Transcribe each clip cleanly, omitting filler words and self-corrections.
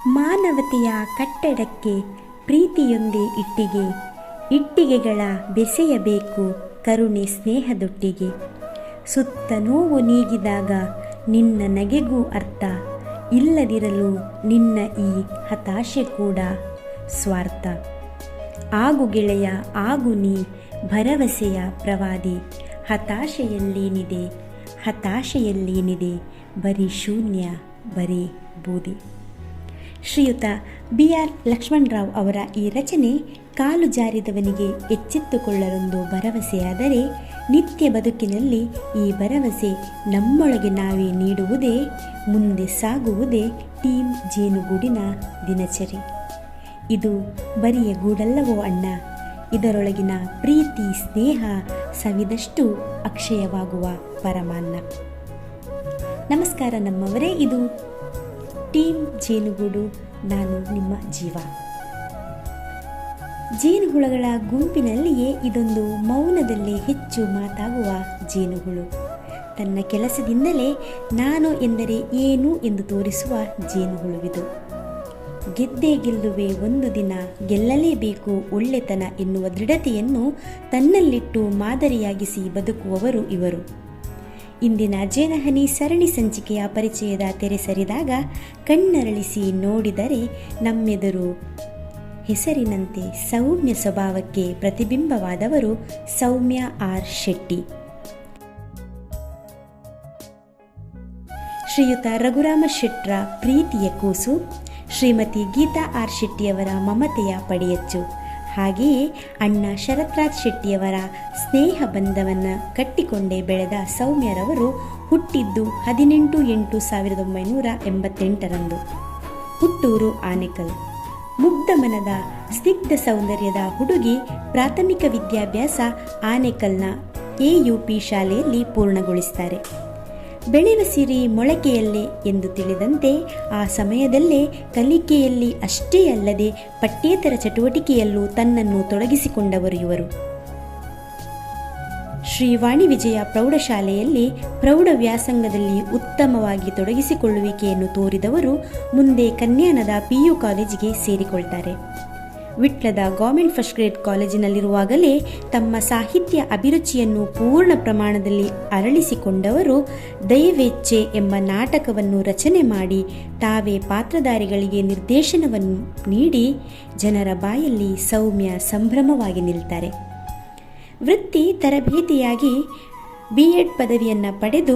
ಮಾನವತೆಯ ಕಟ್ಟಡಕ್ಕೆ ಪ್ರೀತಿಯೊಂದೇ ಇಟ್ಟಿಗೆ, ಇಟ್ಟಿಗೆಗಳ ಬೆಸೆಯಬೇಕು ಕರುಣೆ ಸ್ನೇಹದೊಟ್ಟಿಗೆ. ಸುತ್ತ ನೋವು ನೀಗಿದಾಗ ನಿನ್ನ ನಗೆಗೂ ಅರ್ಥ, ಇಲ್ಲದಿರಲು ನಿನ್ನ ಈ ಹತಾಶೆ ಕೂಡ ಸ್ವಾರ್ಥ. ಆಗು ಗೆಳೆಯ ಆಗು ನೀ ಭರವಸೆಯ ಪ್ರವಾದಿ, ಹತಾಶೆಯಲ್ಲೇನಿದೆ ಹತಾಶೆಯಲ್ಲೇನಿದೆ ಬರೀ ಶೂನ್ಯ ಬರೀ ಬೂದಿ. ಶ್ರೀಯುತ BR ಲಕ್ಷ್ಮಣರಾವ್ ಅವರ ಈ ರಚನೆ ಕಾಲು ಜಾರಿದವನಿಗೆ ಎಚ್ಚೆತ್ತುಕೊಳ್ಳಲೊಂದು ಭರವಸೆಯಾದರೆ, ನಿತ್ಯ ಬದುಕಿನಲ್ಲಿ ಈ ಭರವಸೆ ನಮ್ಮೊಳಗೆ ನಾವೇ ನೀಡುವುದೇ ಮುಂದೆ ಸಾಗುವುದೇ ಟೀಮ್ ಜೇನುಗೂಡಿನ ದಿನಚರಿ. ಇದು ಬರಿಯ ಗೂಡಲ್ಲವೋ ಅಣ್ಣ, ಇದರೊಳಗಿನ ಪ್ರೀತಿ ಸ್ನೇಹ ಸವಿದಷ್ಟು ಅಕ್ಷಯವಾಗುವ ಪರಮಾನ್ನ. ನಮಸ್ಕಾರ ನಮ್ಮವರೇ, ಇದು ಟೀಮ್ ಜೇನುಗೂಡು, ನಾನು ನಿಮ್ಮ ಜೀವ. ಜೇನುಹುಳಗಳ ಗುಂಪಿನಲ್ಲಿಯೇ ಇದೊಂದು ಮೌನದಲ್ಲೇ ಹೆಚ್ಚು ಮಾತಾಗುವ ಜೇನುಹುಳು. ತನ್ನ ಕೆಲಸದಿಂದಲೇ ನಾನು ಎಂದರೆ ಏನು ಎಂದು ತೋರಿಸುವ ಜೇನುಹುಳುವಿದು. ಗೆದ್ದೇ ಗೆಲ್ಲುವೆ ಒಂದು ದಿನ, ಗೆಲ್ಲಲೇಬೇಕು ಒಳ್ಳೆತನ ಎನ್ನುವ ದೃಢತೆಯನ್ನು ತನ್ನಲ್ಲಿಟ್ಟು ಮಾದರಿಯಾಗಿಸಿ ಬದುಕುವವರು ಇವರು. ಇಂದಿನ ಜೇನಹನಿ ಸರಣಿ ಸಂಚಿಕೆಯ ಪರಿಚಯದ ತೆರೆ ಸರಿದಾಗ ಕಣ್ಣರಳಿಸಿ ನೋಡಿದರೆ ನಮ್ಮೆದುರು ಹೆಸರಿನಂತೆ ಸೌಮ್ಯ ಸ್ವಭಾವಕ್ಕೆ ಪ್ರತಿಬಿಂಬವಾದವರು ಸೌಮ್ಯ R. ಶೆಟ್ಟಿ. ಶ್ರೀಯುತ ರಘುರಾಮ ಶೆಟ್ರ ಪ್ರೀತಿಯ ಕೂಸು, ಶ್ರೀಮತಿ ಗೀತಾ R. ಶೆಟ್ಟಿಯವರ ಮಮತೆಯ ಪಡೆಯಚ್ಚು, ಹಾಗೆಯೇ ಅಣ್ಣ ಶರತ್ರಾಜ್ ಶೆಟ್ಟಿಯವರ ಸ್ನೇಹ ಬಂಧವನ್ನು ಕಟ್ಟಿಕೊಂಡೇ ಬೆಳೆದ ಸೌಮ್ಯರವರು ಹುಟ್ಟಿದ್ದು 18/8/1988. ಹುಟ್ಟೂರು ಆನೇಕಲ್. ಮುಗ್ಧ ಮನದ ಸ್ನಿಗ್ಧ ಸೌಂದರ್ಯದ ಹುಡುಗಿ ಪ್ರಾಥಮಿಕ ವಿದ್ಯಾಭ್ಯಾಸ ಆನೇಕಲ್ನ AUP ಶಾಲೆಯಲ್ಲಿ ಪೂರ್ಣಗೊಳಿಸ್ತಾರೆ. ಬೆಳೆವ ಸಿರಿ ಮೊಳಕೆಯಲ್ಲೇ ಎಂದು ತಿಳಿದಂತೆ ಆ ಸಮಯದಲ್ಲೇ ಕಲಿಕೆಯಲ್ಲಿ ಅಷ್ಟೇ ಅಲ್ಲದೆ ಪಠ್ಯೇತರ ಚಟುವಟಿಕೆಯಲ್ಲೂ ತನ್ನನ್ನು ತೊಡಗಿಸಿಕೊಂಡವರು ಇವರು. ಶ್ರೀ ವಾಣಿ ವಿಜಯ ಪ್ರೌಢಶಾಲೆಯಲ್ಲಿ ಪ್ರೌಢ ವ್ಯಾಸಂಗದಲ್ಲಿ ಉತ್ತಮವಾಗಿ ತೊಡಗಿಸಿಕೊಳ್ಳುವಿಕೆಯನ್ನು ತೋರಿದವರು ಮುಂದೆ ಕನ್ಯಾನದ PU ಕಾಲೇಜಿಗೆ ಸೇರಿಕೊಳ್ತಾರೆ. ವಿಟ್ಲದ ಗೌರ್ಮೆಂಟ್ ಫಸ್ಟ್ ಗ್ರೇಡ್ ಕಾಲೇಜಿನಲ್ಲಿರುವಾಗಲೇ ತಮ್ಮ ಸಾಹಿತ್ಯ ಅಭಿರುಚಿಯನ್ನು ಪೂರ್ಣ ಪ್ರಮಾಣದಲ್ಲಿ ಅರಳಿಸಿಕೊಂಡವರು ದೈವೇಚ್ಛೆ ಎಂಬ ನಾಟಕವನ್ನು ರಚನೆ ಮಾಡಿ ತಾವೇ ಪಾತ್ರಧಾರಿಗಳಿಗೆ ನಿರ್ದೇಶನವನ್ನು ನೀಡಿ ಜನರ ಬಾಯಲ್ಲಿ ಸೌಮ್ಯ ಸಂಭ್ರಮವಾಗಿ ನಿಲ್ತಾರೆ. ವೃತ್ತಿ ತರಬೇತಿಯಾಗಿ B.Ed ಪದವಿಯನ್ನು ಪಡೆದು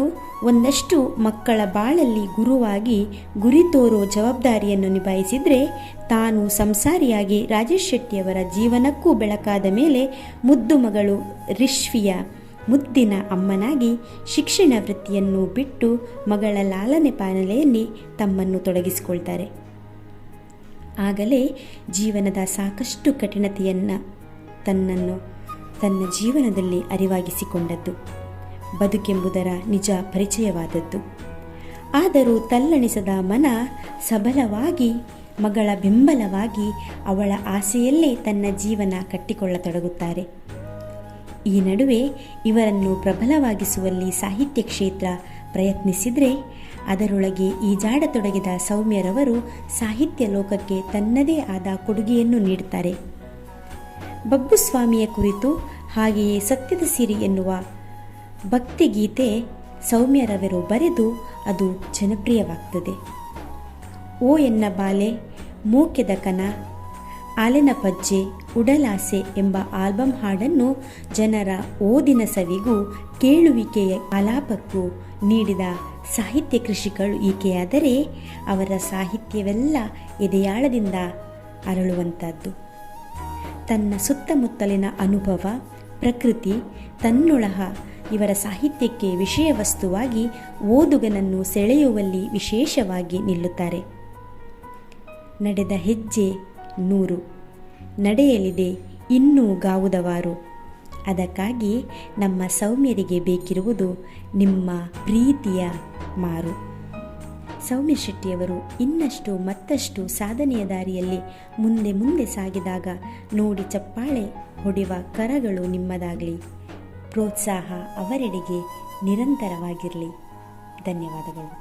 ಒಂದಷ್ಟು ಮಕ್ಕಳ ಬಾಳಲ್ಲಿ ಗುರುವಾಗಿ ಗುರಿ ತೋರೋ ಜವಾಬ್ದಾರಿಯನ್ನು ನಿಭಾಯಿಸಿದರೆ, ತಾನು ಸಂಸಾರಿಯಾಗಿ ರಾಜೇಶ್ ಶೆಟ್ಟಿಯವರ ಜೀವನಕ್ಕೂ ಬೆಳಕಾದ ಮೇಲೆ ಮುದ್ದು ಮಗಳು ರಿಶ್ವಿಯ ಮುದ್ದಿನ ಅಮ್ಮನಾಗಿ ಶಿಕ್ಷಣ ವೃತ್ತಿಯನ್ನು ಬಿಟ್ಟು ಮಗಳ ಲಾಲನೆ ಪಾಲನೆಯಲ್ಲಿ ತಮ್ಮನ್ನು ತೊಡಗಿಸಿಕೊಳ್ತಾರೆ. ಆಗಲೇ ಜೀವನದ ಸಾಕಷ್ಟು ಕಠಿಣತೆಯನ್ನು ತನ್ನ ಜೀವನದಲ್ಲಿ ಅರಿವಾಗಿಸಿಕೊಂಡದ್ದು, ಬದುಕೆಂಬುದರ ನಿಜ ಪರಿಚಯವಾದದ್ದು. ಆದರೂ ತಲ್ಲಣಿಸದ ಮನ ಸಬಲವಾಗಿ ಮಗಳ ಬೆಂಬಲವಾಗಿ ಅವಳ ಆಸೆಯಲ್ಲೇ ತನ್ನ ಜೀವನ ಕಟ್ಟಿಕೊಳ್ಳತೊಡಗುತ್ತಾರೆ. ಈ ನಡುವೆ ಇವರನ್ನು ಪ್ರಬಲವಾಗಿಸುವಲ್ಲಿ ಸಾಹಿತ್ಯ ಕ್ಷೇತ್ರ ಪ್ರಯತ್ನಿಸಿದರೆ, ಅದರೊಳಗೆ ಈಜಾಡತೊಡಗಿದ ಸೌಮ್ಯರವರು ಸಾಹಿತ್ಯ ಲೋಕಕ್ಕೆ ತನ್ನದೇ ಆದ ಕೊಡುಗೆಯನ್ನು ನೀಡುತ್ತಾರೆ. ಬಬ್ಬುಸ್ವಾಮಿಯ ಕುರಿತು ಹಾಗೆಯೇ ಸತ್ಯದ ಸಿರಿ ಎನ್ನುವ ಭಕ್ತಿಗೀತೆ ಸೌಮ್ಯರವರು ಬರೆದು ಅದು ಜನಪ್ರಿಯವಾಗ್ತದೆ. ಓ ಎನ್ನ ಬಾಲೆ, ಮೂಕೆದ ಕನ, ಆಲೆನ ಪಜ್ಜೆ, ಉಡಲಾಸೆ ಎಂಬ ಆಲ್ಬಮ್ ಹಾಡನ್ನು ಜನರ ಓದಿನ ಸವಿಗೂ ಕೇಳುವಿಕೆಯ ಆಲಾಪಕ್ಕೂ ನೀಡಿದ ಸಾಹಿತ್ಯ ಕೃಷಿಕಳು ಈಕೆಯಾದರೆ, ಅವರ ಸಾಹಿತ್ಯವೆಲ್ಲ ಎದೆಯಾಳದಿಂದ ಅರಳುವಂಥದ್ದು. ತನ್ನ ಸುತ್ತಮುತ್ತಲಿನ ಅನುಭವ, ಪ್ರಕೃತಿ, ತನ್ನೊಳಹ ಇವರ ಸಾಹಿತ್ಯಕ್ಕೆ ವಿಷಯ ವಸ್ತುವಾಗಿ ಓದುಗನನ್ನು ಸೆಳೆಯುವಲ್ಲಿ ವಿಶೇಷವಾಗಿ ನಿಲ್ಲುತ್ತಾರೆ. ನಡೆದ ಹೆಜ್ಜೆ 100, ನಡೆಯಲಿದೆ ಇನ್ನೂ ಗಾವುದವಾರು. ಅದಕ್ಕಾಗಿ ನಮ್ಮ ಸೌಮ್ಯರಿಗೆ ಬೇಕಿರುವುದು ನಿಮ್ಮ ಪ್ರೀತಿಯ ಮಾರು. ಸೌಮ್ಯ ಶೆಟ್ಟಿಯವರು ಇನ್ನಷ್ಟು ಮತ್ತಷ್ಟು ಸಾಧನೆಯ ದಾರಿಯಲ್ಲಿ ಮುಂದೆ ಸಾಗಿದಾಗ ನೋಡಿ ಚಪ್ಪಾಳೆ ಹೊಡೆಯುವ ಕರಗಳು ನಿಮ್ಮದಾಗಲಿ. ಪ್ರೋತ್ಸಾಹ ಅವರೆಡೆಗೆ ನಿರಂತರವಾಗಿರಲಿ. ಧನ್ಯವಾದಗಳು.